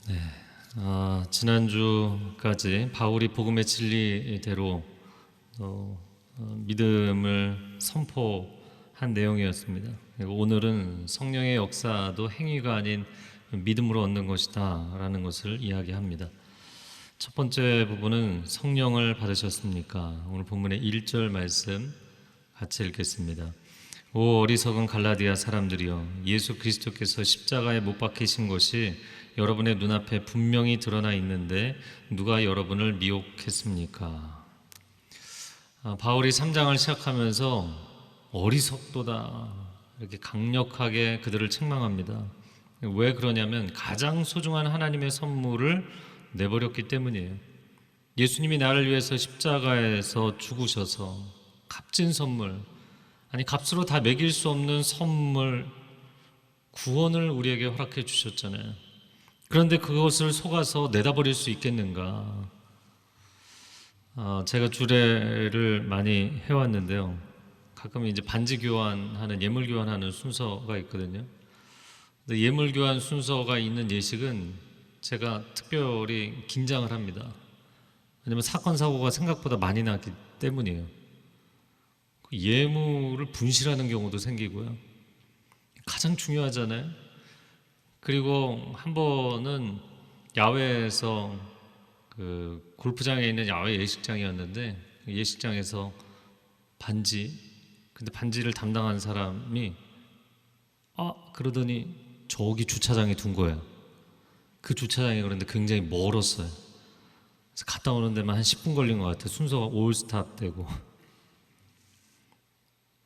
네, 지난주까지 바울이 복음의 진리대로 믿음을 선포한 내용이었습니다. 그리고 오늘은 성령의 역사도 행위가 아닌 믿음으로 얻는 것이다 라는 것을 이야기합니다. 첫 번째 부분은 성령을 받으셨습니까? 오늘 본문의 1절 말씀 같이 읽겠습니다. 오 어리석은 갈라디아 사람들이여, 예수 그리스도께서 십자가에 못 박히신 것이 여러분의 눈앞에 분명히 드러나 있는데 누가 여러분을 미혹했습니까? 바울이 3장을 시작하면서 어리석도다 이렇게 강력하게 그들을 책망합니다. 왜 그러냐면 가장 소중한 하나님의 선물을 내버렸기 때문이에요. 예수님이 나를 위해서 십자가에서 죽으셔서 값진 선물, 아니 값으로 다 매길 수 없는 선물, 구원을 우리에게 허락해 주셨잖아요. 그런데 그것을 속아서 내다버릴 수 있겠는가? 제가 주례를 많이 해왔는데요. 가끔 이제 반지 교환하는, 예물 교환하는 순서가 있거든요. 근데 예물 교환 순서가 있는 예식은 제가 특별히 긴장을 합니다. 왜냐면 사건 사고가 생각보다 많이 나기 때문이에요. 예물을 분실하는 경우도 생기고요. 가장 중요하잖아요. 그리고 한 번은 야외에서 그 골프장에 있는 야외 예식장이었는데 예식장에서 근데 반지를 담당한 사람이 그러더니 저기 주차장에 둔 거예요. 그 주차장이 그런데 굉장히 멀었어요. 그래서 갔다 오는 데만 한 10분 걸린 것 같아요. 순서가 올스탑 되고.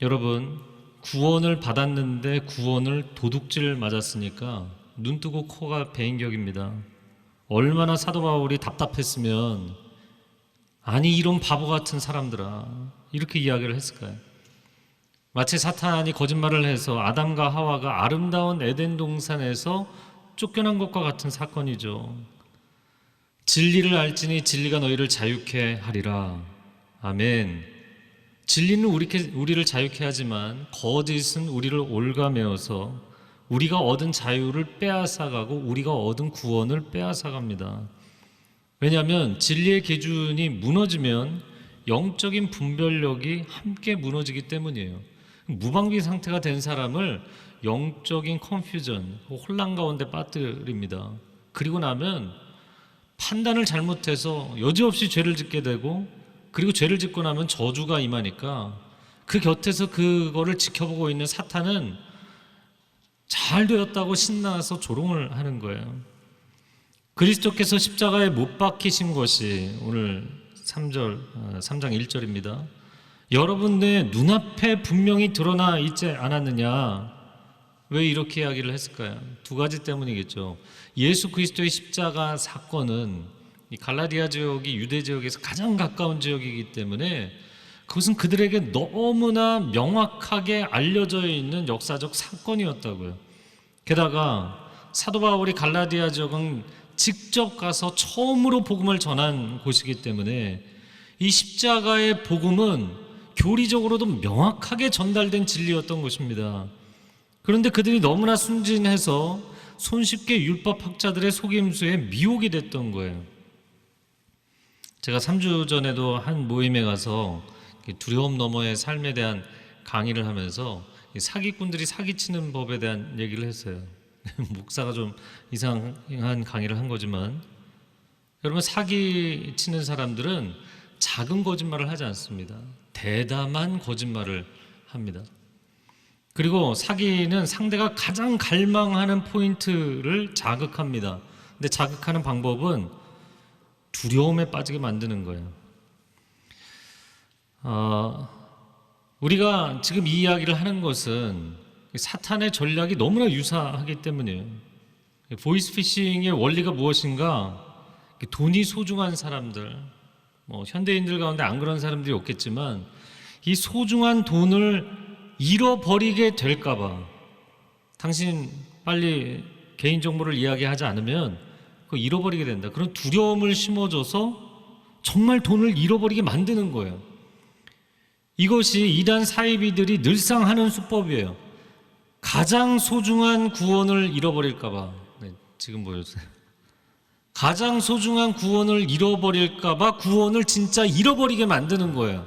여러분, 구원을 받았는데 구원을 도둑질 맞았으니까 눈 뜨고 코가 베인 격입니다. 얼마나 사도 바울이 답답했으면 아니 이런 바보 같은 사람들아 이렇게 이야기를 했을까요? 마치 사탄이 거짓말을 해서 아담과 하와가 아름다운 에덴 동산에서 쫓겨난 것과 같은 사건이죠. 진리를 알지니 진리가 너희를 자유케 하리라. 아멘. 진리는 우리를 자유케 하지만 거짓은 우리를 올가매어서 우리가 얻은 자유를 빼앗아가고 우리가 얻은 구원을 빼앗아갑니다. 왜냐하면 진리의 기준이 무너지면 영적인 분별력이 함께 무너지기 때문이에요. 무방비 상태가 된 사람을 영적인 컨퓨전, 혼란 가운데 빠뜨립니다. 그리고 나면 판단을 잘못해서 여지없이 죄를 짓게 되고, 그리고 죄를 짓고 나면 저주가 임하니까 그 곁에서 그거를 지켜보고 있는 사탄은 잘 되었다고 신나서 조롱을 하는 거예요. 그리스도께서 십자가에 못 박히신 것이 오늘 3장 1절입니다. 여러분의 눈앞에 분명히 드러나 있지 않았느냐? 왜 이렇게 이야기를 했을까요? 두 가지 때문이겠죠. 예수 그리스도의 십자가 사건은 이 갈라디아 지역이 유대 지역에서 가장 가까운 지역이기 때문에 그것은 그들에게 너무나 명확하게 알려져 있는 역사적 사건이었다고요. 게다가 사도 바울이 갈라디아 지역은 직접 가서 처음으로 복음을 전한 곳이기 때문에 이 십자가의 복음은 교리적으로도 명확하게 전달된 진리였던 것입니다. 그런데 그들이 너무나 순진해서 손쉽게 율법학자들의 속임수에 미혹이 됐던 거예요. 제가 3주 전에도 한 모임에 가서 두려움 너머의 삶에 대한 강의를 하면서 사기꾼들이 사기치는 법에 대한 얘기를 했어요. 목사가 좀 이상한 강의를 한 거지만, 여러분, 사기치는 사람들은 작은 거짓말을 하지 않습니다. 대담한 거짓말을 합니다. 그리고 사기는 상대가 가장 갈망하는 포인트를 자극합니다. 근데 자극하는 방법은 두려움에 빠지게 만드는 거예요. 우리가 지금 이 이야기를 하는 것은 사탄의 전략이 너무나 유사하기 때문이에요. 보이스피싱의 원리가 무엇인가? 돈이 소중한 사람들, 현대인들 가운데 안 그런 사람들이 없겠지만 이 소중한 돈을 잃어버리게 될까봐, 당신 빨리 개인정보를 이야기하지 않으면 그거 잃어버리게 된다, 그런 두려움을 심어줘서 정말 돈을 잃어버리게 만드는 거예요. 이것이 이단 사이비들이 늘상 하는 수법이에요. 가장 소중한 구원을 잃어버릴까봐. 지금 보여주세요. 가장 소중한 구원을 잃어버릴까 봐 구원을 진짜 잃어버리게 만드는 거예요.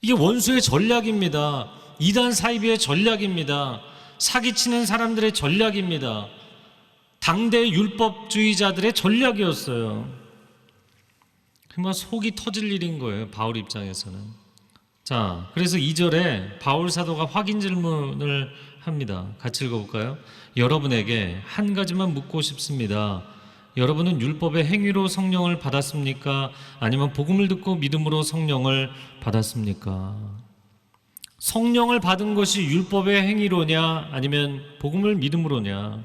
이게 원수의 전략입니다. 이단 사이비의 전략입니다. 사기치는 사람들의 전략입니다. 당대 율법주의자들의 전략이었어요. 정말 속이 터질 일인 거예요, 바울 입장에서는. 자, 그래서 2절에 바울 사도가 확인 질문을 합니다. 같이 읽어볼까요? 여러분에게 한 가지만 묻고 싶습니다. 여러분은 율법의 행위로 성령을 받았습니까? 아니면 복음을 듣고 믿음으로 성령을 받았습니까? 성령을 받은 것이 율법의 행위로냐 아니면 복음을 믿음으로냐?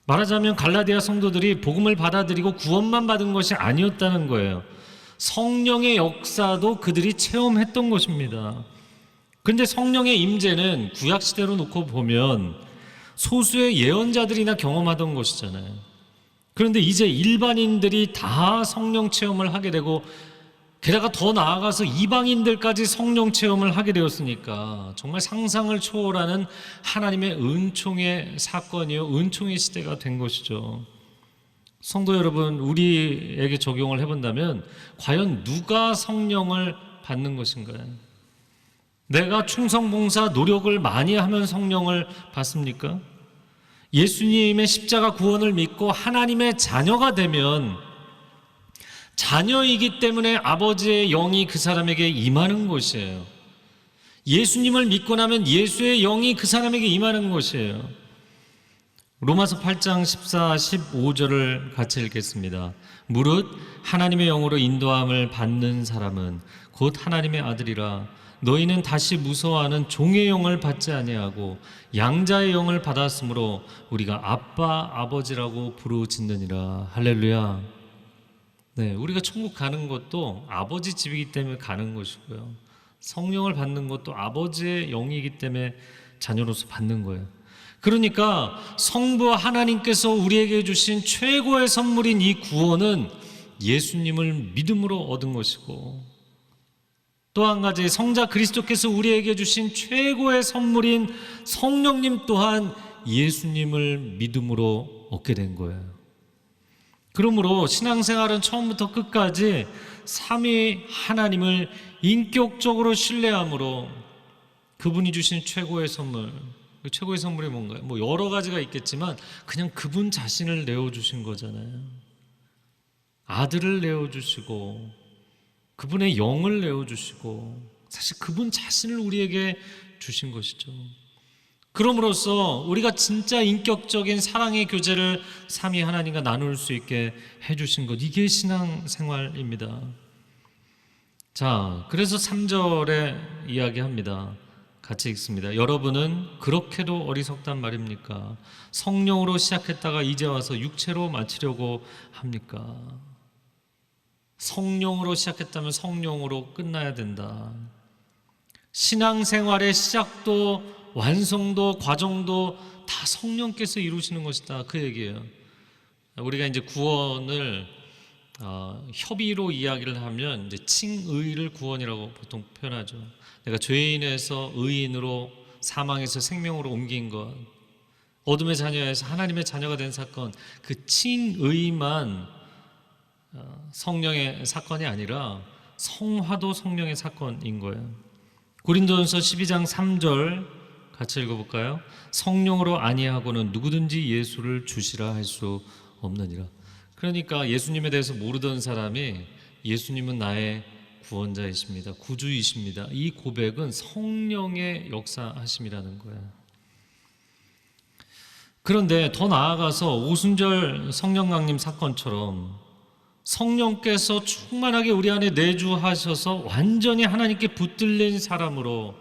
말하자면 갈라디아 성도들이 복음을 받아들이고 구원만 받은 것이 아니었다는 거예요. 성령의 역사도 그들이 체험했던 것입니다. 그런데 성령의 임재는 구약시대로 놓고 보면 소수의 예언자들이나 경험하던 것이잖아요. 그런데 이제 일반인들이 다 성령 체험을 하게 되고 게다가 더 나아가서 이방인들까지 성령 체험을 하게 되었으니까 정말 상상을 초월하는 하나님의 은총의 사건이요, 은총의 시대가 된 것이죠. 성도 여러분, 우리에게 적용을 해본다면 과연 누가 성령을 받는 것인가요? 내가 충성봉사 노력을 많이 하면 성령을 받습니까? 예수님의 십자가 구원을 믿고 하나님의 자녀가 되면 자녀이기 때문에 아버지의 영이 그 사람에게 임하는 것이에요. 예수님을 믿고 나면 예수의 영이 그 사람에게 임하는 것이에요. 로마서 8장 14, 15절을 같이 읽겠습니다. 무릇 하나님의 영으로 인도함을 받는 사람은 곧 하나님의 아들이라. 너희는 다시 무서워하는 종의 영을 받지 아니하고 양자의 영을 받았으므로 우리가 아빠, 아버지라고 부르짖느니라. 할렐루야. 네, 우리가 천국 가는 것도 아버지 집이기 때문에 가는 것이고요. 성령을 받는 것도 아버지의 영이기 때문에 자녀로서 받는 거예요. 그러니까 성부 하나님께서 우리에게 주신 최고의 선물인 이 구원은 예수님을 믿음으로 얻은 것이고, 또 한 가지 성자 그리스도께서 우리에게 주신 최고의 선물인 성령님 또한 예수님을 믿음으로 얻게 된 거예요. 그러므로 신앙생활은 처음부터 끝까지 삼위 하나님을 인격적으로 신뢰함으로 그분이 주신 최고의 선물, 그 최고의 선물이 뭔가요? 뭐 여러 가지가 있겠지만 그냥 그분 자신을 내어주신 거잖아요. 아들을 내어주시고 그분의 영을 내어주시고 사실 그분 자신을 우리에게 주신 것이죠. 그럼으로써 우리가 진짜 인격적인 사랑의 교제를 삼위 하나님과 나눌 수 있게 해주신 것, 이게 신앙생활입니다. 자, 그래서 3절에 이야기합니다. 같이 읽습니다. 여러분은 그렇게도 어리석단 말입니까? 성령으로 시작했다가 이제 와서 육체로 마치려고 합니까? 성령으로 시작했다면 성령으로 끝나야 된다. 신앙생활의 시작도 완성도 과정도 다 성령께서 이루시는 것이다, 그 얘기예요. 우리가 이제 구원을 협의로 이야기를 하면 이제 칭의를 구원이라고 보통 표현하죠. 내가 죄인에서 의인으로, 사망에서 생명으로 옮긴 것, 어둠의 자녀에서 하나님의 자녀가 된 사건, 그 칭의만 성령의 사건이 아니라 성화도 성령의 사건인 거예요. 고린도전서 12장 3절 같이 읽어볼까요? 성령으로 아니하고는 누구든지 예수를 주시라 할 수 없느니라. 그러니까 예수님에 대해서 모르던 사람이 예수님은 나의 구원자이십니다, 구주이십니다, 이 고백은 성령의 역사하심이라는 거예요. 그런데 더 나아가서 오순절 성령강림 사건처럼 성령께서 충만하게 우리 안에 내주하셔서 완전히 하나님께 붙들린 사람으로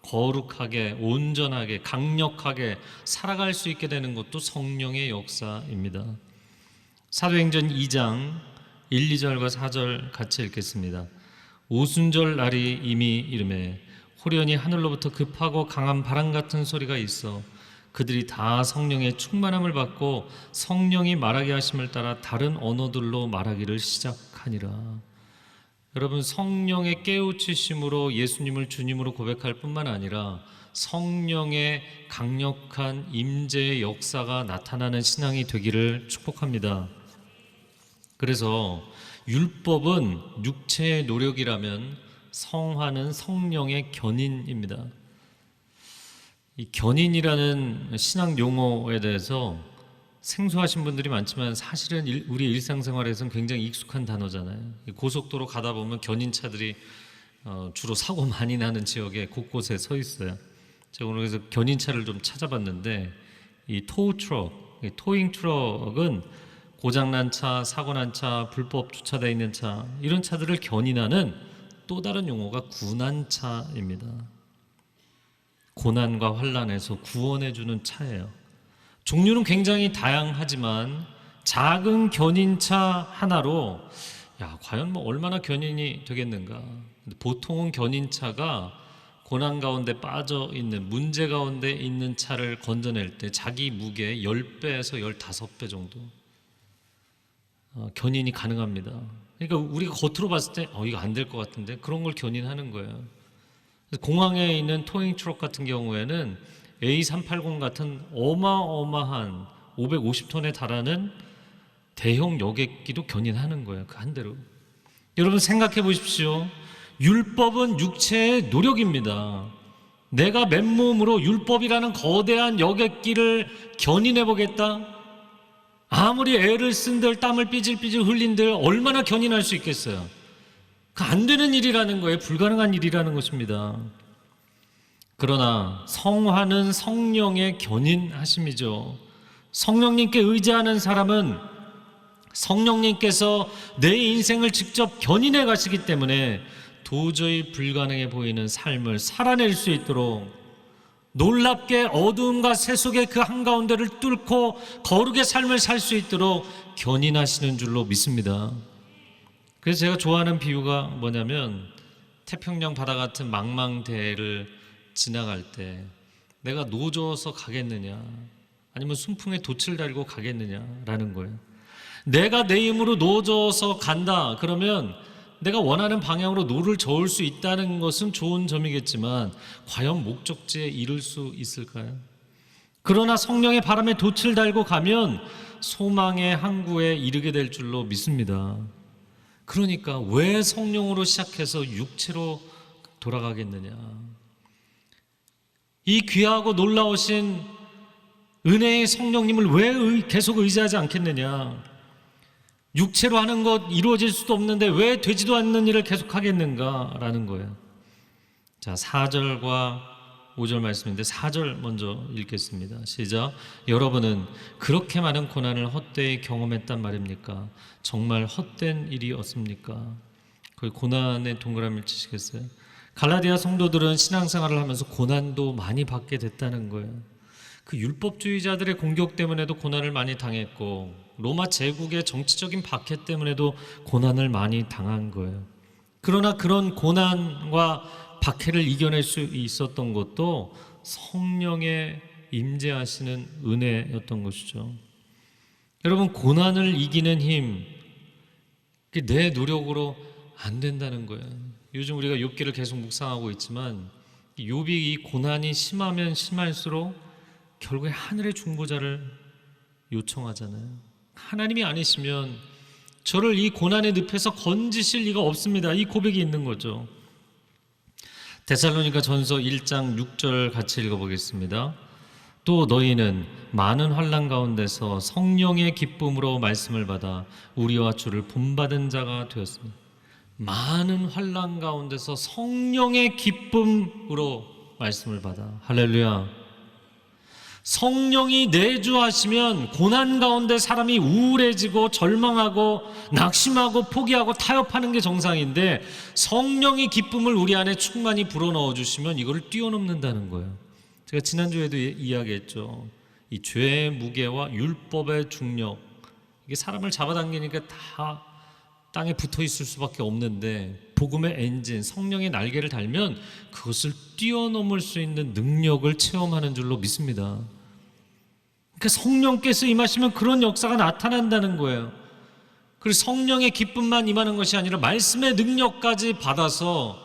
거룩하게, 온전하게, 강력하게 살아갈 수 있게 되는 것도 성령의 역사입니다. 사도행전 2장 1, 2절과 4절 같이 읽겠습니다. 오순절 날이 이미 이르매 호련히 하늘로부터 급하고 강한 바람 같은 소리가 있어 그들이 다 성령의 충만함을 받고 성령이 말하게 하심을 따라 다른 언어들로 말하기를 시작하니라. 여러분, 성령의 깨우치심으로 예수님을 주님으로 고백할 뿐만 아니라 성령의 강력한 임재의 역사가 나타나는 신앙이 되기를 축복합니다. 그래서 율법은 육체의 노력이라면 성화는 성령의 견인입니다. 이 견인이라는 신학 용어에 대해서 생소하신 분들이 많지만 사실은 우리 일상생활에서는 굉장히 익숙한 단어잖아요. 고속도로 가다 보면 견인차들이 주로 사고 많이 나는 지역에 곳곳에 서 있어요. 제가 오늘 그래서 견인차를 좀 찾아봤는데 이 토잉 트럭은 고장난 차, 사고 난 차, 불법 주차되어 있는 차, 이런 차들을 견인하는 또 다른 용어가 구난차입니다. 고난과 환난에서 구원해주는 차예요. 종류는 굉장히 다양하지만 작은 견인차 하나로 과연 얼마나 견인이 되겠는가. 보통은 견인차가 고난 가운데 빠져 있는, 문제 가운데 있는 차를 건져낼 때 자기 무게 10배에서 15배 정도 견인이 가능합니다. 그러니까 우리가 겉으로 봤을 때 이거 안 될 것 같은데 그런 걸 견인하는 거예요. 공항에 있는 토잉 트럭 같은 경우에는 A380 같은 어마어마한 550톤에 달하는 대형 여객기도 견인하는 거예요. 그 한 대로. 여러분 생각해 보십시오. 율법은 육체의 노력입니다. 내가 맨몸으로 율법이라는 거대한 여객기를 견인해 보겠다? 아무리 애를 쓴들 땀을 삐질삐질 흘린들 얼마나 견인할 수 있겠어요? 그 안 되는 일이라는 거예요. 불가능한 일이라는 것입니다. 그러나 성화는 성령의 견인하심이죠. 성령님께 의지하는 사람은 성령님께서 내 인생을 직접 견인해 가시기 때문에 도저히 불가능해 보이는 삶을 살아낼 수 있도록, 놀랍게 어두움과 새 속의 그 한가운데를 뚫고 거룩의 삶을 살 수 있도록 견인하시는 줄로 믿습니다. 그래서 제가 좋아하는 비유가 뭐냐면, 태평양 바다 같은 망망대해를 지나갈 때 내가 노져서 가겠느냐 아니면 순풍에 돛을 달고 가겠느냐라는 거예요. 내가 내 힘으로 노져서 간다 그러면 내가 원하는 방향으로 노를 저을 수 있다는 것은 좋은 점이겠지만 과연 목적지에 이를 수 있을까요? 그러나 성령의 바람에 돛을 달고 가면 소망의 항구에 이르게 될 줄로 믿습니다. 그러니까 왜 성령으로 시작해서 육체로 돌아가겠느냐? 이 귀하고 놀라우신 은혜의 성령님을 왜 계속 의지하지 않겠느냐? 육체로 하는 것 이루어질 수도 없는데 왜 되지도 않는 일을 계속 하겠는가라는 거예요. 자, 4절과 5절 말씀인데 4절 먼저 읽겠습니다. 시작. 여러분은 그렇게 많은 고난을 헛되이 경험했단 말입니까? 정말 헛된 일이었습니까? 거기 고난의 동그라미를 치시겠어요? 갈라디아 성도들은 신앙생활을 하면서 고난도 많이 받게 됐다는 거예요. 그 율법주의자들의 공격 때문에도 고난을 많이 당했고, 로마 제국의 정치적인 박해 때문에도 고난을 많이 당한 거예요. 그러나 그런 고난과 박해를 이겨낼 수 있었던 것도 성령의 임재하시는 은혜였던 것이죠. 여러분, 고난을 이기는 힘, 내 노력으로 안 된다는 거예요. 요즘 우리가 욥기를 계속 묵상하고 있지만 욥이 이 고난이 심하면 심할수록 결국에 하늘의 중보자를 요청하잖아요. 하나님이 아니시면 저를 이 고난의 늪에서 건지실 리가 없습니다. 이 고백이 있는 거죠. 데살로니가 전서 1장 6절 같이 읽어보겠습니다. 또 너희는 많은 환난 가운데서 성령의 기쁨으로 말씀을 받아 우리와 주를 본받은 자가 되었습니다. 많은 환난 가운데서 성령의 기쁨으로 말씀을 받아. 할렐루야. 성령이 내주하시면 고난 가운데 사람이 우울해지고 절망하고 낙심하고 포기하고 타협하는 게 정상인데, 성령의 기쁨을 우리 안에 충만히 불어넣어 주시면 이거를 뛰어넘는다는 거예요. 제가 지난주에도 이야기했죠. 이 죄의 무게와 율법의 중력, 이게 사람을 잡아당기니까 다 땅에 붙어 있을 수밖에 없는데, 복음의 엔진, 성령의 날개를 달면 그것을 뛰어넘을 수 있는 능력을 체험하는 줄로 믿습니다. 그러니까 성령께서 임하시면 그런 역사가 나타난다는 거예요. 그리고 성령의 기쁨만 임하는 것이 아니라 말씀의 능력까지 받아서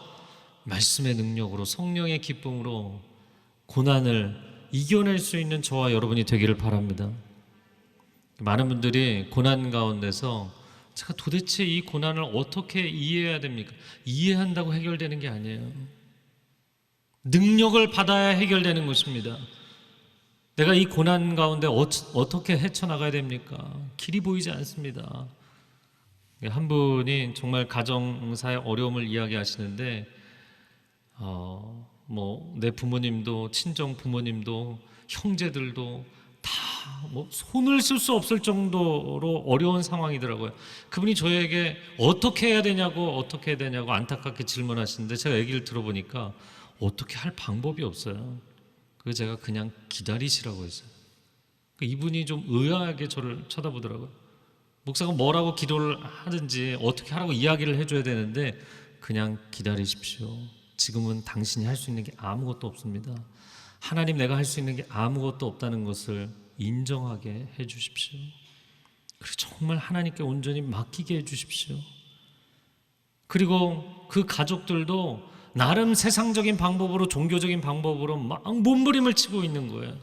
말씀의 능력으로, 성령의 기쁨으로 고난을 이겨낼 수 있는 저와 여러분이 되기를 바랍니다. 많은 분들이 고난 가운데서 제가 도대체 이 고난을 어떻게 이해해야 됩니까? 이해한다고 해결되는 게 아니에요. 능력을 받아야 해결되는 것입니다. 내가 이 고난 가운데 어떻게 헤쳐나가야 됩니까? 길이 보이지 않습니다. 한 분이 정말 가정사의 어려움을 이야기하시는데 내 부모님도, 친정 부모님도, 형제들도 다 손을 쓸 수 없을 정도로 어려운 상황이더라고요. 그분이 저에게 어떻게 해야 되냐고 안타깝게 질문하시는데, 제가 얘기를 들어보니까 어떻게 할 방법이 없어요. 그래서 제가 그냥 기다리시라고 했어요. 이분이 좀 의아하게 저를 쳐다보더라고요. 목사가 뭐라고 기도를 하든지 어떻게 하라고 이야기를 해줘야 되는데, 그냥 기다리십시오. 지금은 당신이 할 수 있는 게 아무것도 없습니다. 하나님, 내가 할 수 있는 게 아무것도 없다는 것을 인정하게 해 주십시오. 그리고 정말 하나님께 온전히 맡기게 해 주십시오. 그리고 그 가족들도 나름 세상적인 방법으로, 종교적인 방법으로 막 몸부림을 치고 있는 거예요.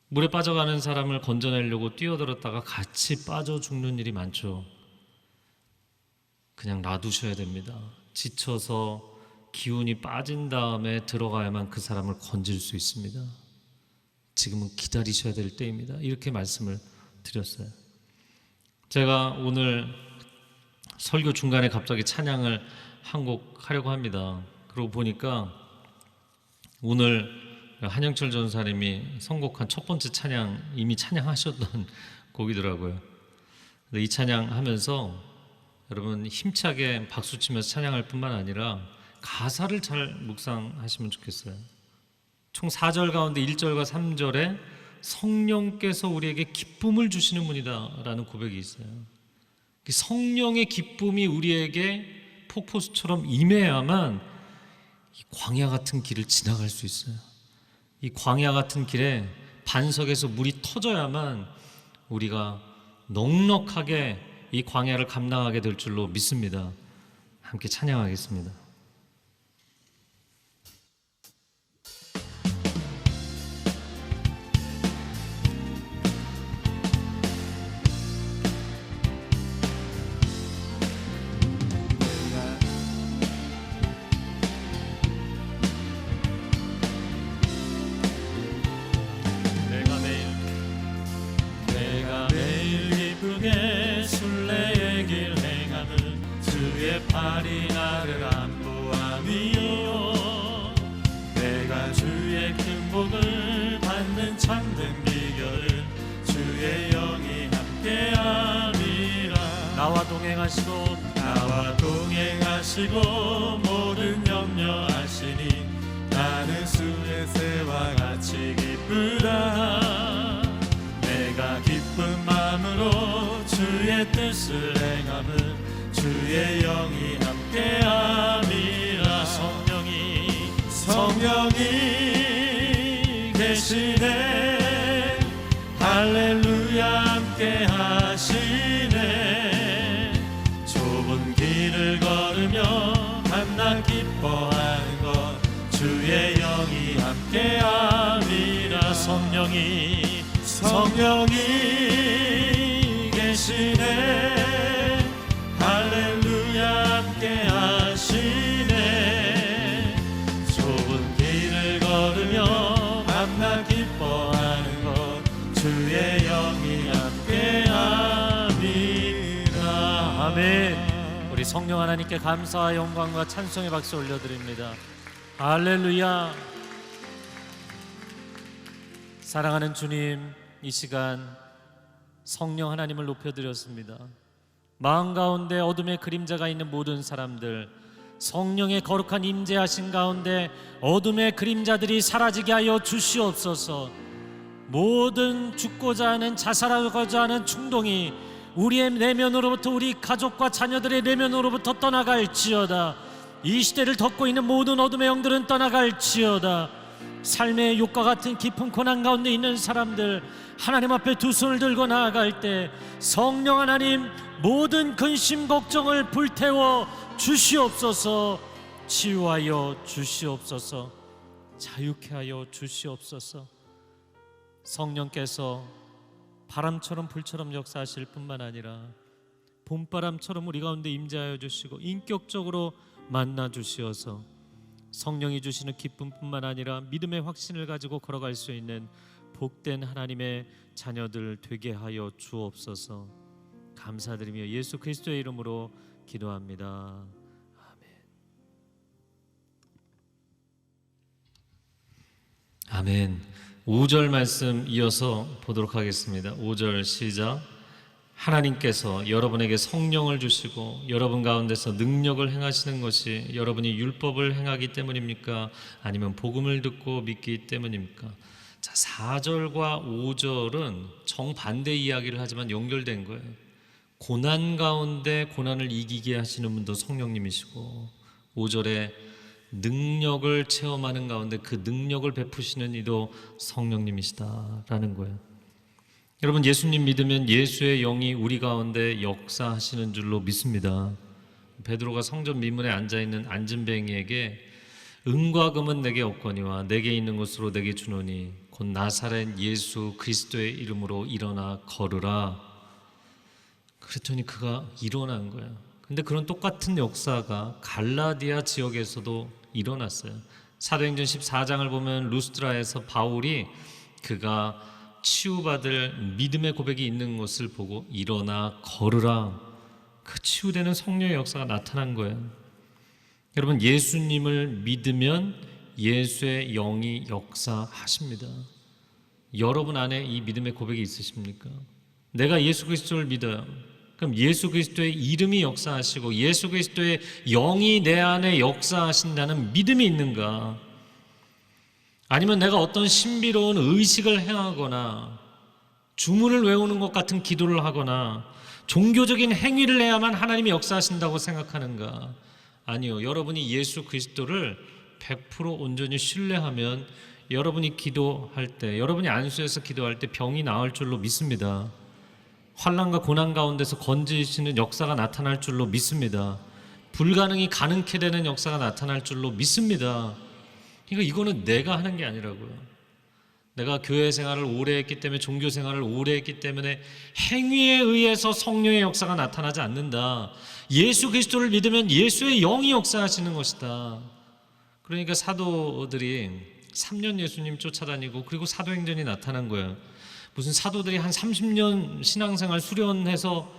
물에 빠져가는 사람을 건져내려고 뛰어들었다가 같이 빠져 죽는 일이 많죠. 그냥 놔두셔야 됩니다. 지쳐서 기운이 빠진 다음에 들어가야만 그 사람을 건질 수 있습니다. 지금은 기다리셔야 될 때입니다. 이렇게 말씀을 드렸어요. 제가 오늘 설교 중간에 갑자기 찬양을 한 곡 하려고 합니다. 그러고 보니까 오늘 한영철 전사님이 선곡한 첫 번째 찬양, 이미 찬양하셨던 곡이더라고요. 근데 이 찬양 하면서 여러분 힘차게 박수치면서 찬양할 뿐만 아니라 가사를 잘 묵상하시면 좋겠어요. 총 4절 가운데 1절과 3절에 성령께서 우리에게 기쁨을 주시는 분이다 라는 고백이 있어요. 성령의 기쁨이 우리에게 폭포수처럼 임해야만 이 광야 같은 길을 지나갈 수 있어요. 이 광야 같은 길에 반석에서 물이 터져야만 우리가 넉넉하게 이 광야를 감당하게 될 줄로 믿습니다. 함께 찬양하겠습니다. 순례의 길 행함을 주의 팔이 나를 안보함이요 내가 주의 큰 복을 받는 참된 비결을 주의 영이 함께함이라 나와 동행하시고 모든 염려하시니 나는 수의 새와 같이 기쁘다 내가 기쁜 마음으로 주의 뜻을 행함을 주의 영이 함께함이라 성령이 계시네 할렐루야 함께하시네 좁은 길을 걸으며 밤낮 기뻐하는 것 주의 영이 함께함이라 성령이 계시네 할렐루야 함께하시네 좁은 길을 걸으며 밤낮 기뻐하는 것 주의 영이 함께함이라 아멘. 우리 성령 하나님께 감사와 영광과 찬송의 박수 올려드립니다. 할렐루야. 사랑하는 주님, 이 시간 성령 하나님을 높여드렸습니다. 마음 가운데 어둠의 그림자가 있는 모든 사람들, 성령의 거룩한 임재하신 가운데 어둠의 그림자들이 사라지게 하여 주시옵소서. 모든 죽고자 하는, 자살하고자 하는 충동이 우리의 내면으로부터, 우리 가족과 자녀들의 내면으로부터 떠나갈지어다. 이 시대를 덮고 있는 모든 어둠의 영들은 떠나갈지어다. 삶의 욕과 같은 깊은 고난 가운데 있는 사람들, 하나님 앞에 두 손을 들고 나아갈 때 성령 하나님, 모든 근심 걱정을 불태워 주시옵소서. 치유하여 주시옵소서. 자유케 하여 주시옵소서. 성령께서 바람처럼 불처럼 역사하실 뿐만 아니라 봄바람처럼 우리 가운데 임재하여 주시고 인격적으로 만나 주시어서 성령이 주시는 기쁨뿐만 아니라 믿음의 확신을 가지고 걸어갈 수 있는 복된 하나님의 자녀들 되게 하여 주옵소서. 감사드리며 예수 그리스도의 이름으로 기도합니다. 아멘. 5절 말씀 이어서 보도록 하겠습니다. 5절 시작. 하나님께서 여러분에게 성령을 주시고 여러분 가운데서 능력을 행하시는 것이 여러분이 율법을 행하기 때문입니까? 아니면 복음을 듣고 믿기 때문입니까? 자, 4절과 5절은 정반대 이야기를 하지만 연결된 거예요. 고난 가운데 고난을 이기게 하시는 분도 성령님이시고 5절에 능력을 체험하는 가운데 그 능력을 베푸시는 이도 성령님이시다라는 거예요. 여러분, 예수님 믿으면 예수의 영이 우리 가운데 역사하시는 줄로 믿습니다. 베드로가 성전 미문에 앉아있는 안진뱅이에게 은과 금은 내게 없거니와 내게 있는 것으로 내게 주노니 곧 나사렛 예수 그리스도의 이름으로 일어나 걸으라. 그랬더니 그가 일어난 거예요. 근데 그런 똑같은 역사가 갈라디아 지역에서도 일어났어요. 사도행전 14장을 보면 루스드라에서 바울이 그가 치유받을 믿음의 고백이 있는 것을 보고 일어나 걸으라. 그 치유되는 성령의 역사가 나타난 거예요. 여러분, 예수님을 믿으면 예수의 영이 역사하십니다. 여러분 안에 이 믿음의 고백이 있으십니까? 내가 예수 그리스도를 믿어요. 그럼 예수 그리스도의 이름이 역사하시고 예수 그리스도의 영이 내 안에 역사하신다는 믿음이 있는가? 아니면 내가 어떤 신비로운 의식을 행하거나 주문을 외우는 것 같은 기도를 하거나 종교적인 행위를 해야만 하나님이 역사하신다고 생각하는가? 아니요. 여러분이 예수 그리스도를 100% 온전히 신뢰하면 여러분이 기도할 때, 여러분이 안수해서 기도할 때 병이 나을 줄로 믿습니다. 환난과 고난 가운데서 건지시는 역사가 나타날 줄로 믿습니다. 불가능이 가능케 되는 역사가 나타날 줄로 믿습니다. 그러니까 이거는 내가 하는 게 아니라고요. 내가 교회 생활을 오래 했기 때문에, 종교 생활을 오래 했기 때문에 행위에 의해서 성령의 역사가 나타나지 않는다. 예수 그리스도를 믿으면 예수의 영이 역사하시는 것이다. 그러니까 사도들이 3년 예수님 쫓아다니고 그리고 사도행전이 나타난 거예요. 무슨 사도들이 한 30년 신앙생활 수련해서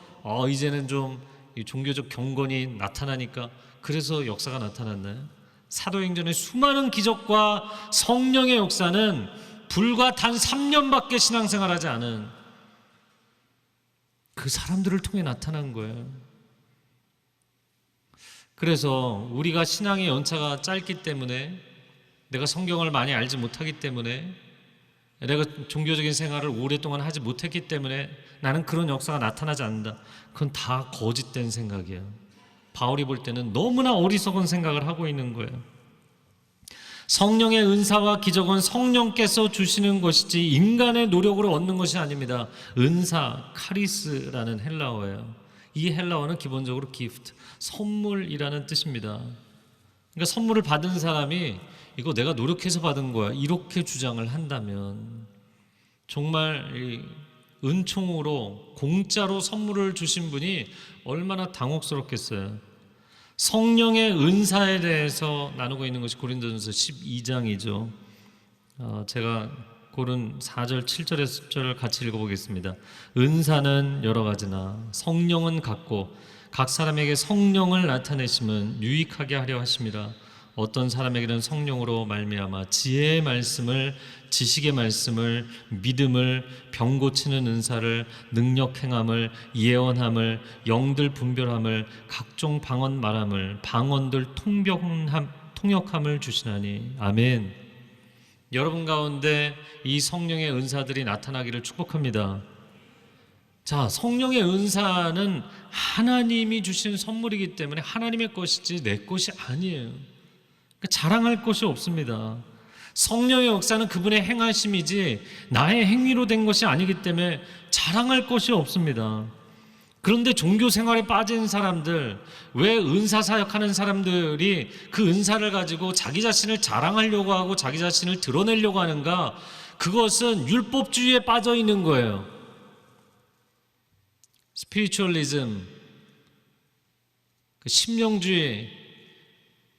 이제는 좀 종교적 경건이 나타나니까 그래서 역사가 나타났나요? 사도행전의 수많은 기적과 성령의 역사는 불과 단 3년밖에 신앙생활하지 않은 그 사람들을 통해 나타난 거예요. 그래서 우리가 신앙의 연차가 짧기 때문에, 내가 성경을 많이 알지 못하기 때문에, 내가 종교적인 생활을 오랫동안 하지 못했기 때문에 나는 그런 역사가 나타나지 않는다. 그건 다 거짓된 생각이에요. 바울이 볼 때는 너무나 어리석은 생각을 하고 있는 거예요. 성령의 은사와 기적은 성령께서 주시는 것이지 인간의 노력으로 얻는 것이 아닙니다. 은사, 카리스라는 헬라어예요. 이 헬라어는 기본적으로 gift, 선물이라는 뜻입니다. 그러니까 선물을 받은 사람이 이거 내가 노력해서 받은 거야 이렇게 주장을 한다면 정말 은총으로 공짜로 선물을 주신 분이 얼마나 당혹스럽겠어요. 성령의 은사에 대해서 나누고 있는 것이 고린도전서 12장이죠. 제가 고른 4절, 7절에서 10절을 같이 읽어보겠습니다. 은사는 여러 가지나 성령은 같고 각 사람에게 성령을 나타내심은 유익하게 하려 하심이라. 어떤 사람에게는 성령으로 말미암아 지혜의 말씀을, 지식의 말씀을, 믿음을, 병 고치는 은사를, 능력 행함을, 예언함을, 영들 분별함을, 각종 방언 말함을, 방언들 통역함을 주시나니. 아멘. 여러분 가운데 이 성령의 은사들이 나타나기를 축복합니다. 자, 성령의 은사는 하나님이 주신 선물이기 때문에 하나님의 것이지 내 것이 아니에요. 그러니까 자랑할 것이 없습니다. 성령의 역사는 그분의 행하심이지 나의 행위로 된 것이 아니기 때문에 자랑할 것이 없습니다. 그런데 종교 생활에 빠진 사람들, 왜 은사 사역하는 사람들이 그 은사를 가지고 자기 자신을 자랑하려고 하고 자기 자신을 드러내려고 하는가? 그것은 율법주의에 빠져 있는 거예요. 스피리추얼리즘, 그 심령주의,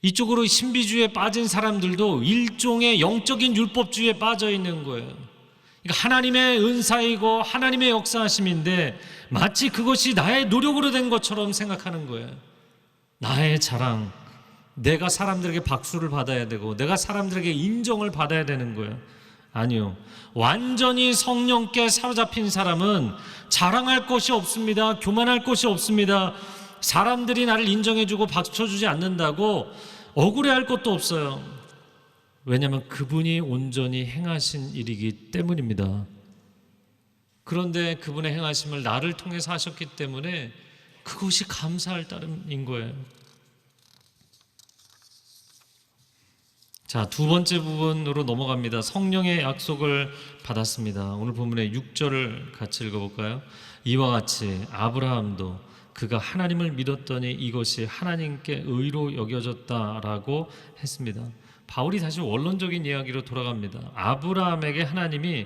이쪽으로 신비주의에 빠진 사람들도 일종의 영적인 율법주의에 빠져 있는 거예요. 그러니까 하나님의 은사이고 하나님의 역사하심인데 마치 그것이 나의 노력으로 된 것처럼 생각하는 거예요. 나의 자랑, 내가 사람들에게 박수를 받아야 되고 내가 사람들에게 인정을 받아야 되는 거예요. 아니요, 완전히 성령께 사로잡힌 사람은 자랑할 것이 없습니다. 교만할 것이 없습니다. 사람들이 나를 인정해주고 박수 쳐주지 않는다고 억울해할 것도 없어요. 왜냐하면 그분이 온전히 행하신 일이기 때문입니다. 그런데 그분의 행하심을 나를 통해서 하셨기 때문에 그것이 감사할 따름인 거예요. 자, 두 번째 부분으로 넘어갑니다. 성령의 약속을 받았습니다. 오늘 본문의 6절을 같이 읽어볼까요? 이와 같이 아브라함도 그가 하나님을 믿었더니 이것이 하나님께 의로 여겨졌다라고 했습니다. 바울이 다시 원론적인 이야기로 돌아갑니다. 아브라함에게 하나님이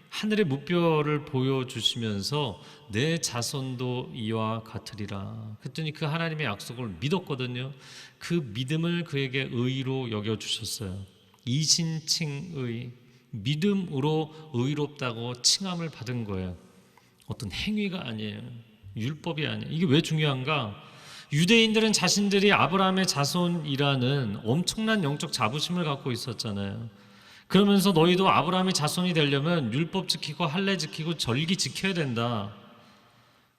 하늘의 무뼈를 보여주시면서 내 자손도 이와 같으리라 그랬더니 그 하나님의 약속을 믿었거든요. 그 믿음을 그에게 의로 여겨주셨어요. 이신칭의, 믿음으로 의롭다고 칭함을 받은 거예요. 어떤 행위가 아니에요. 율법이 아니에요. 이게 왜 중요한가? 유대인들은 자신들이 아브라함의 자손이라는 엄청난 영적 자부심을 갖고 있었잖아요. 그러면서 너희도 아브라함의 자손이 되려면 율법 지키고 할례 지키고 절기 지켜야 된다.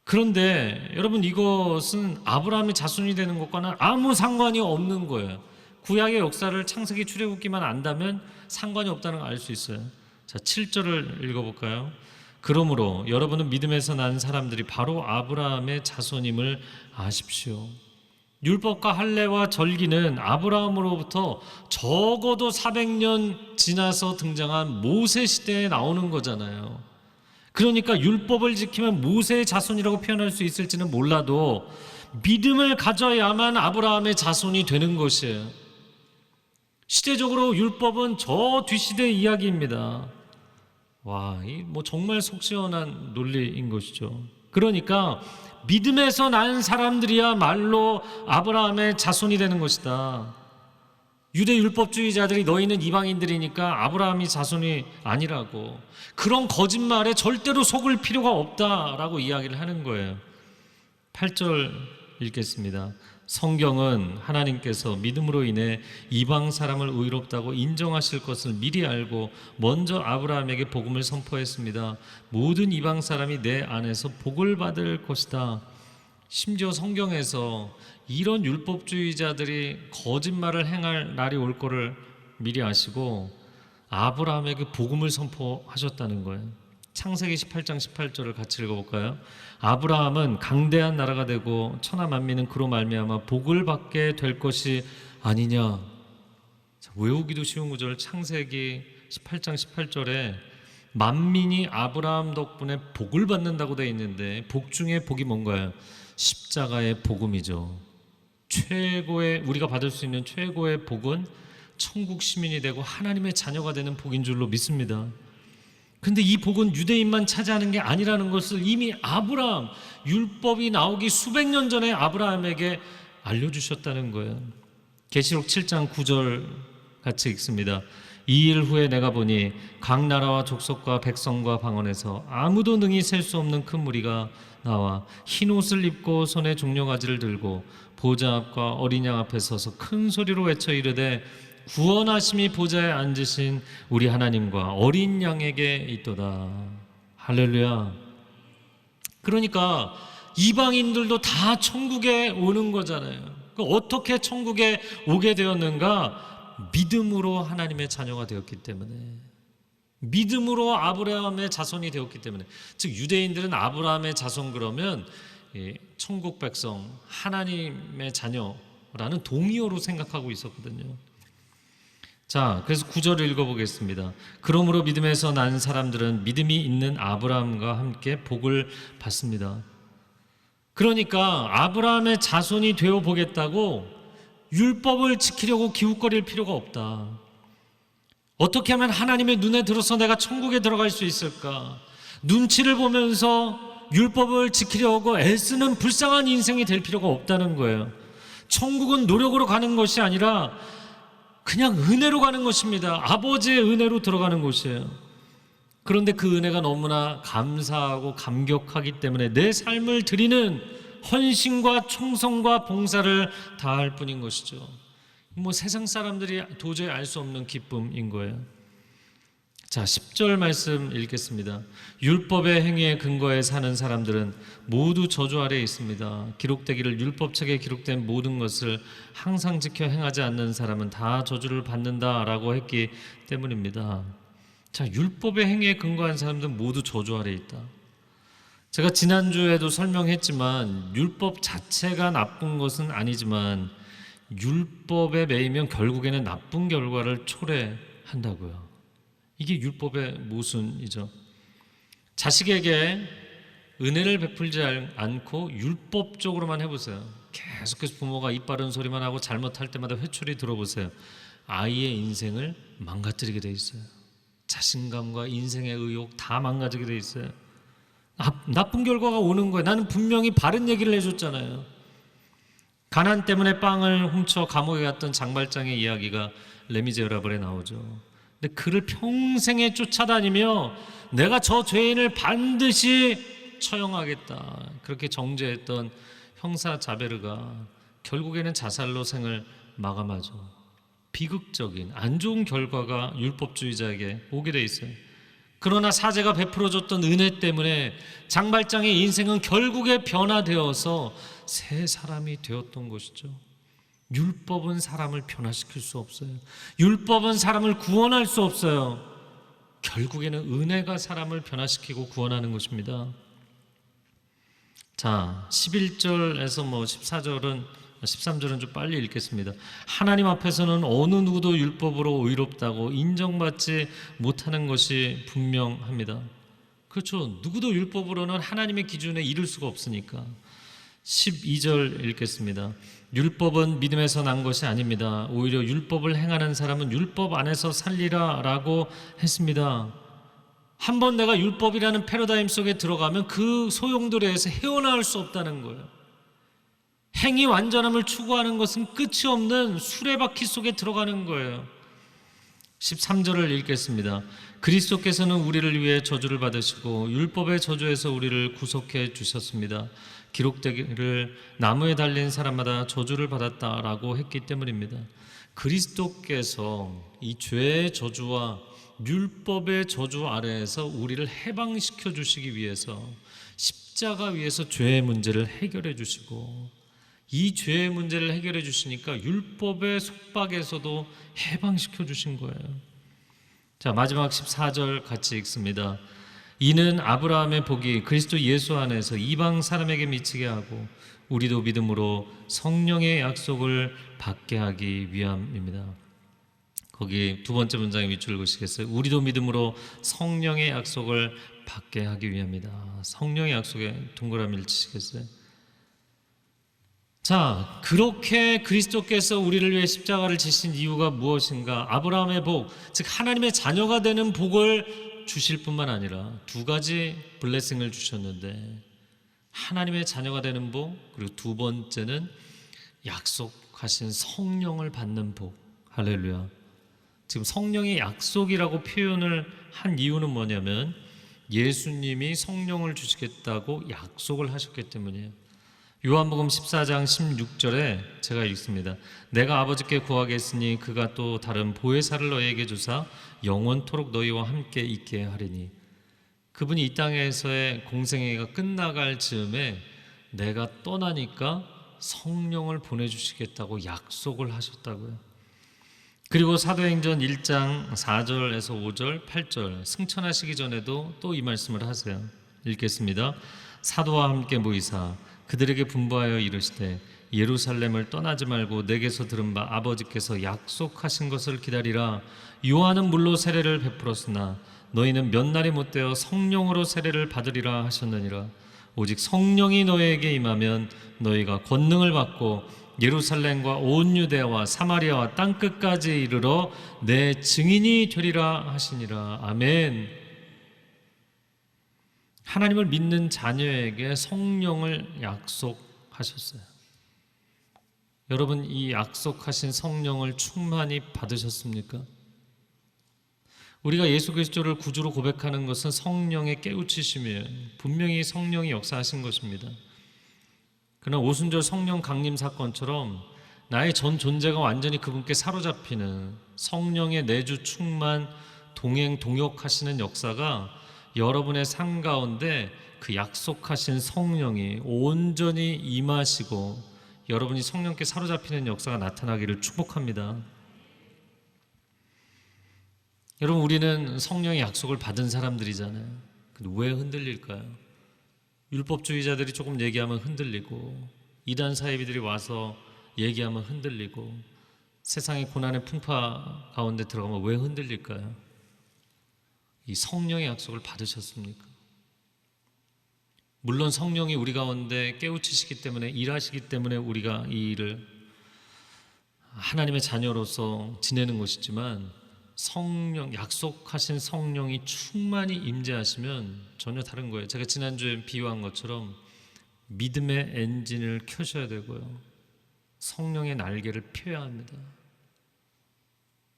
그런데 여러분, 이것은 아브라함의 자손이 되는 것과는 아무 상관이 없는 거예요. 구약의 역사를 창세기 출애굽기만 안다면 상관이 없다는 걸 알 수 있어요. 자, 7절을 읽어볼까요? 그러므로 여러분은 믿음에서 난 사람들이 바로 아브라함의 자손임을 아십시오. 율법과 할례와 절기는 아브라함으로부터 적어도 400년 지나서 등장한 모세 시대에 나오는 거잖아요. 그러니까 율법을 지키면 모세의 자손이라고 표현할 수 있을지는 몰라도 믿음을 가져야만 아브라함의 자손이 되는 것이에요. 시대적으로 율법은 저 뒷시대의 이야기입니다. 와, 이 뭐 정말 속 시원한 논리인 것이죠. 그러니까 믿음에서 난 사람들이야말로 아브라함의 자손이 되는 것이다. 유대 율법주의자들이 너희는 이방인들이니까 아브라함이 자손이 아니라고, 그런 거짓말에 절대로 속을 필요가 없다라고 이야기를 하는 거예요. 8절 읽겠습니다. 성경은 하나님께서 믿음으로 인해 이방 사람을 의롭다고 인정하실 것을 미리 알고 먼저 아브라함에게 복음을 선포했습니다. 모든 이방 사람이 내 안에서 복을 받을 것이다. 심지어 성경에서 이런 율법주의자들이 거짓말을 행할 날이 올 거를 미리 아시고 아브라함에게 복음을 선포하셨다는 거예요. 창세기 18장 18절을 같이 읽어볼까요? 아브라함은 강대한 나라가 되고 천하 만민은 그로 말미암아 복을 받게 될 것이 아니냐. 자, 외우기도 쉬운 구절, 창세기 18장 18절에 만민이 아브라함 덕분에 복을 받는다고 되어 있는데 복 중에 복이 뭔가요? 십자가의 복음이죠. 최고의, 우리가 받을 수 있는 최고의 복은 천국 시민이 되고 하나님의 자녀가 되는 복인 줄로 믿습니다. 근데 이 복은 유대인만 차지하는 게 아니라는 것을 이미 아브라함, 율법이 나오기 수백 년 전에 아브라함에게 알려주셨다는 거예요. 계시록 7장 9절 같이 읽습니다. 이 일 후에 내가 보니 각 나라와 족속과 백성과 방언에서 아무도 능히 셀 수 없는 큰 무리가 나와 흰 옷을 입고 손에 종려가지를 들고 보좌 앞과 어린 양 앞에 서서 큰 소리로 외쳐 이르되 구원하심이 보좌에 앉으신 우리 하나님과 어린 양에게 있도다. 할렐루야. 그러니까 이방인들도 다 천국에 오는 거잖아요. 어떻게 천국에 오게 되었는가? 믿음으로 하나님의 자녀가 되었기 때문에, 믿음으로 아브라함의 자손이 되었기 때문에. 즉 유대인들은 아브라함의 자손 그러면 천국 백성, 하나님의 자녀라는 동의어로 생각하고 있었거든요. 자, 그래서 9절을 읽어보겠습니다. 그러므로 믿음에서 난 사람들은 믿음이 있는 아브라함과 함께 복을 받습니다. 그러니까 아브라함의 자손이 되어 보겠다고 율법을 지키려고 기웃거릴 필요가 없다. 어떻게 하면 하나님의 눈에 들어서 내가 천국에 들어갈 수 있을까? 눈치를 보면서 율법을 지키려고 애쓰는 불쌍한 인생이 될 필요가 없다는 거예요. 천국은 노력으로 가는 것이 아니라 그냥 은혜로 가는 것입니다. 아버지의 은혜로 들어가는 곳이에요. 그런데 그 은혜가 너무나 감사하고 감격하기 때문에 내 삶을 드리는 헌신과 충성과 봉사를 다할 뿐인 것이죠. 세상 사람들이 도저히 알 수 없는 기쁨인 거예요. 자, 10절 말씀 읽겠습니다. 율법의 행위에 근거해 사는 사람들은 모두 저주 아래에 있습니다. 기록되기를 율법책에 기록된 모든 것을 항상 지켜 행하지 않는 사람은 다 저주를 받는다라고 했기 때문입니다. 자, 율법의 행위에 근거한 사람들은 모두 저주 아래에 있다. 제가 지난주에도 설명했지만 율법 자체가 나쁜 것은 아니지만 율법에 매이면 결국에는 나쁜 결과를 초래한다고요. 이게 율법의 모순이죠. 자식에게 은혜를 베풀지 않고 율법적으로만 해보세요. 계속해서 부모가 입 바른 소리만 하고 잘못할 때마다 회초리 들어보세요. 아이의 인생을 망가뜨리게 돼 있어요. 자신감과 인생의 의욕 다 망가지게 돼 있어요. 나쁜 결과가 오는 거예요. 나는 분명히 바른 얘기를 해줬잖아요. 가난 때문에 빵을 훔쳐 감옥에 갔던 장발장의 이야기가 레미제라블에 나오죠. 근데 그를 평생에 쫓아다니며 내가 저 죄인을 반드시 처형하겠다 그렇게 정죄했던 형사 자베르가 결국에는 자살로 생을 마감하죠. 비극적인 안 좋은 결과가 율법주의자에게 오게 돼 있어요. 그러나 사제가 베풀어줬던 은혜 때문에 장발장의 인생은 결국에 변화되어서 새 사람이 되었던 것이죠. 율법은 사람을 변화시킬 수 없어요. 율법은 사람을 구원할 수 없어요. 결국에는 은혜가 사람을 변화시키고 구원하는 것입니다. 자, 11절에서 14절은 13절은 좀 빨리 읽겠습니다. 하나님 앞에서는 어느 누구도 율법으로 의롭다고 인정받지 못하는 것이 분명합니다. 그렇죠. 누구도 율법으로는 하나님의 기준에 이를 수가 없으니까. 12절 읽겠습니다. 율법은 믿음에서 난 것이 아닙니다. 오히려 율법을 행하는 사람은 율법 안에서 살리라 라고 했습니다. 한번 내가 율법이라는 패러다임 속에 들어가면 그 소용돌이에서 헤어나올 수 없다는 거예요. 행위 완전함을 추구하는 것은 끝이 없는 수레바퀴 속에 들어가는 거예요. 13절을 읽겠습니다. 그리스도께서는 우리를 위해 저주를 받으시고 율법의 저주에서 우리를 구속해 주셨습니다. 기록되기를 나무에 달린 사람마다 저주를 받았다라고 했기 때문입니다. 그리스도께서 이 죄의 저주와 율법의 저주 아래에서 우리를 해방시켜 주시기 위해서 십자가 위에서 죄의 문제를 해결해 주시고 이 죄의 문제를 해결해 주시니까 율법의 속박에서도 해방시켜 주신 거예요. 자, 마지막 14절 같이 읽습니다. 이는 아브라함의 복이 그리스도 예수 안에서 이방 사람에게 미치게 하고 우리도 믿음으로 성령의 약속을 받게 하기 위함입니다. 거기 두 번째 문장에 밑줄 그으시겠어요? 우리도 믿음으로 성령의 약속을 받게 하기 위함이다. 성령의 약속에 동그라미를 치시겠어요? 자, 그렇게 그리스도께서 우리를 위해 십자가를 지신 이유가 무엇인가? 아브라함의 복, 즉 하나님의 자녀가 되는 복을 주실 뿐만 아니라 두 가지 블레싱을 주셨는데 하나님의 자녀가 되는 복, 그리고 두 번째는 약속하신 성령을 받는 복. 할렐루야. 지금 성령의 약속이라고 표현을 한 이유는 뭐냐면 예수님이 성령을 주시겠다고 약속을 하셨기 때문이에요. 요한복음 14장 16절에 제가 읽습니다. 내가 아버지께 구하겠으니 그가 또 다른 보혜사를 너희에게 주사 영원토록 너희와 함께 있게 하리니. 그분이 이 땅에서의 공생애가 끝나갈 즈음에 내가 떠나니까 성령을 보내주시겠다고 약속을 하셨다고요. 그리고 사도행전 1장 4절에서 5절 8절 승천하시기 전에도 또 이 말씀을 하세요. 읽겠습니다. 사도와 함께 모이사 그들에게 분부하여 이르시되 예루살렘을 떠나지 말고 내게서 들은 바 아버지께서 약속하신 것을 기다리라. 요한은 물로 세례를 베풀었으나 너희는 몇 날이 못되어 성령으로 세례를 받으리라 하셨느니라. 오직 성령이 너희에게 임하면 너희가 권능을 받고 예루살렘과 온 유대와 사마리아와 땅끝까지 이르러 내 증인이 되리라 하시니라. 아멘. 하나님을 믿는 자녀에게 성령을 약속하셨어요. 여러분, 이 약속하신 성령을 충만히 받으셨습니까? 우리가 예수 그리스도를 구주로 고백하는 것은 성령의 깨우치심이에요. 분명히 성령이 역사하신 것입니다. 그러나 오순절 성령 강림 사건처럼 나의 전 존재가 완전히 그분께 사로잡히는 성령의 내주 충만 동행 동역하시는 역사가 여러분의 삶 가운데 그 약속하신 성령이 온전히 임하시고 여러분이 성령께 사로잡히는 역사가 나타나기를 축복합니다. 여러분, 우리는 성령의 약속을 받은 사람들이잖아요. 근데 왜 흔들릴까요? 율법주의자들이 조금 얘기하면 흔들리고, 이단 사이비들이 와서 얘기하면 흔들리고, 세상의 고난의 풍파 가운데 들어가면 왜 흔들릴까요? 이 성령의 약속을 받으셨습니까? 물론 성령이 우리 가운데 깨우치시기 때문에, 일하시기 때문에 우리가 이 일을 하나님의 자녀로서 지내는 것이지만, 성령, 약속하신 성령이 충만히 임재하시면 전혀 다른 거예요. 제가 지난주에 비유한 것처럼 믿음의 엔진을 켜셔야 되고요, 성령의 날개를 펴야 합니다.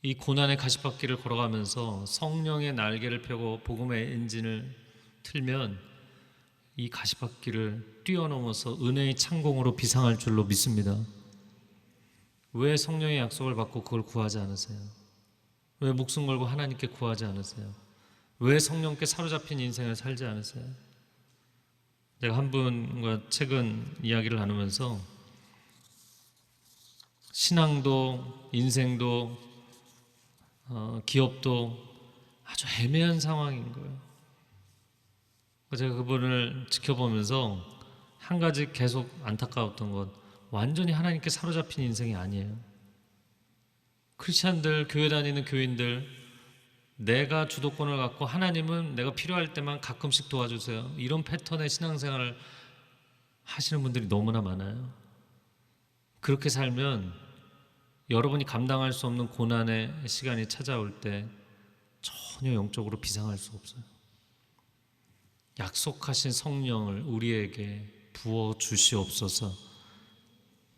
이 고난의 가시밭길을 걸어가면서 성령의 날개를 펴고 복음의 엔진을 틀면 이 가시밭길을 뛰어넘어서 은혜의 창공으로 비상할 줄로 믿습니다. 왜 성령의 약속을 받고 그걸 구하지 않으세요? 왜 목숨 걸고 하나님께 구하지 않으세요? 왜 성령께 사로잡힌 인생을 살지 않으세요? 제가 한 분과 최근 이야기를 나누면서 신앙도 인생도 기업도 아주 애매한 상황인 거예요. 제가 그분을 지켜보면서 한 가지 계속 안타까웠던 건, 완전히 하나님께 사로잡힌 인생이 아니에요. 크리스찬들, 교회 다니는 교인들, 내가 주도권을 갖고 하나님은 내가 필요할 때만 가끔씩 도와주세요, 이런 패턴의 신앙생활을 하시는 분들이 너무나 많아요. 그렇게 살면 여러분이 감당할 수 없는 고난의 시간이 찾아올 때 전혀 영적으로 비상할 수 없어요. 약속하신 성령을 우리에게 부어 주시옵소서.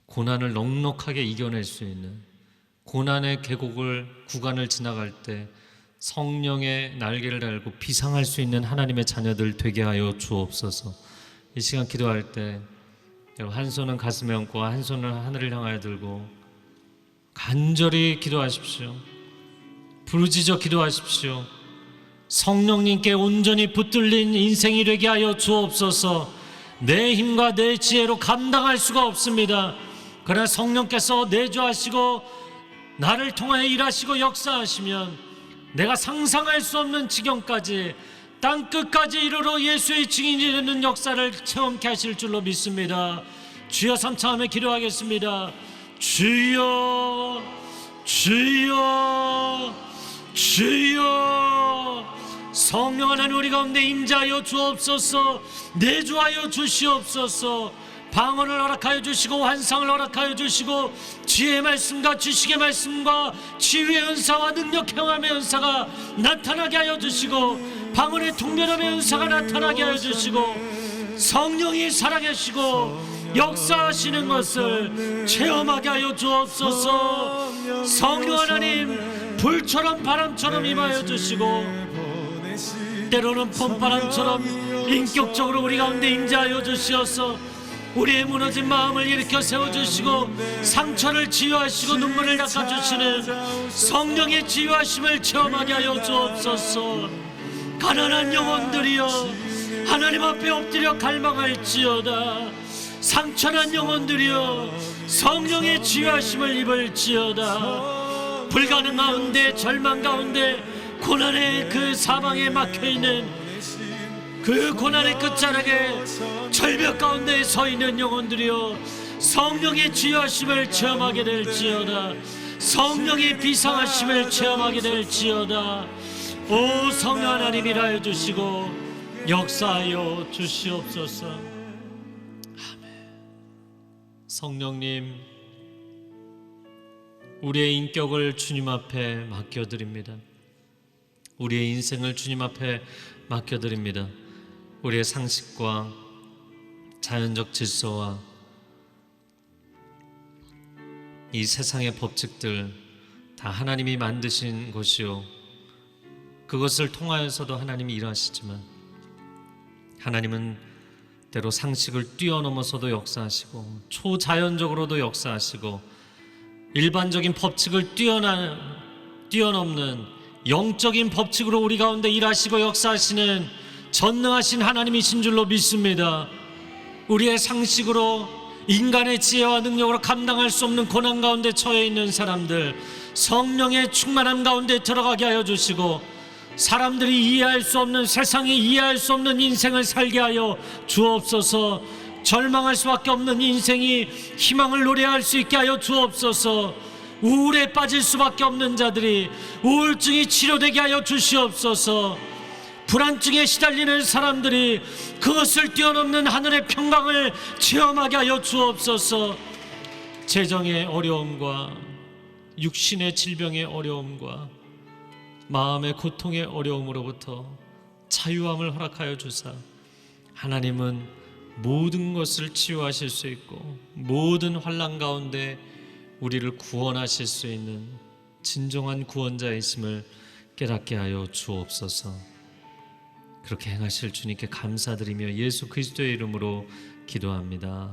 고난을 넉넉하게 이겨낼 수 있는, 고난의 구간을 지나갈 때 성령의 날개를 달고 비상할 수 있는 하나님의 자녀들 되게 하여 주옵소서. 이 시간 기도할 때 한 손은 가슴에 얹고 한 손은 하늘을 향하여 들고 간절히 기도하십시오. 부르짖어 기도하십시오. 성령님께 온전히 붙들린 인생이 되게 하여 주옵소서. 내 힘과 내 지혜로 감당할 수가 없습니다. 그러나 성령께서 내주하시고 나를 통하여 일하시고 역사하시면 내가 상상할 수 없는 지경까지, 땅끝까지 이르러 예수의 증인이 되는 역사를 체험케 하실 줄로 믿습니다. 주여, 삼창하며 기도하겠습니다. 주여, 주여, 주여. 성령 하나님, 우리 가운데 임재하여 주옵소서. 내주하여 주시옵소서. 방언을 허락하여 주시고 환상을 허락하여 주시고 지혜의 말씀과 지식의 말씀과 치유의 은사와 능력 행함의 은사가 나타나게 하여 주시고 방언의 통변함의 은사가 나타나게 하여 주시고 성령이 살아계시고 역사하시는 것을 체험하게 하여 주옵소서. 성령 하나님, 불처럼 바람처럼 임하여 주시고 때로는 봄바람처럼 인격적으로 우리 가운데 임재하여 주시어서 우리의 무너진 마음을 일으켜 세워주시고 상처를 치유하시고 눈물을 닦아주시는 성령의 치유하심을 체험하게 하여 주옵소서. 가난한 영혼들이여 하나님 앞에 엎드려 갈망할지어다. 상처난 영혼들이여 성령의 치유하심을 입을지어다. 불가능 가운데, 절망 가운데, 고난의 그 사방에 막혀있는 그 고난의 끝자락에 절벽 가운데 서 있는 영혼들이여 성령의 치유하심을 체험하게 될지어다. 성령의 비상하심을 체험하게 될지어다. 오 성령 하나님, 일하여 주시고 역사하여 주시옵소서. 성령님, 우리의 인격을 주님 앞에 맡겨드립니다. 우리의 인생을 주님 앞에 맡겨드립니다. 우리의 상식과 자연적 질서와 이 세상의 법칙들 다 하나님이 만드신 것이요, 그것을 통하여서도 하나님이 일하시지만 하나님은 때로 상식을 뛰어넘어서도 역사하시고 초자연적으로도 역사하시고 일반적인 법칙을 뛰어넘는 영적인 법칙으로 우리 가운데 일하시고 역사하시는 전능하신 하나님이신 줄로 믿습니다. 우리의 상식으로 인간의 지혜와 능력으로 감당할 수 없는 고난 가운데 처해 있는 사람들, 성령의 충만함 가운데 들어가게 하여 주시고 사람들이 이해할 수 없는, 세상이 이해할 수 없는 인생을 살게 하여 주옵소서. 절망할 수밖에 없는 인생이 희망을 노래할 수 있게 하여 주옵소서. 우울에 빠질 수밖에 없는 자들이 우울증이 치료되게 하여 주시옵소서. 불안증에 시달리는 사람들이 그것을 뛰어넘는 하늘의 평강을 체험하게 하여 주옵소서. 재정의 어려움과 육신의 질병의 어려움과 마음의 고통의 어려움으로부터 자유함을 허락하여 주사 하나님은 모든 것을 치유하실 수 있고 모든 환난 가운데 우리를 구원하실 수 있는 진정한 구원자이심을 깨닫게 하여 주옵소서. 그렇게 행하실 주님께 감사드리며 예수 그리스도의 이름으로 기도합니다.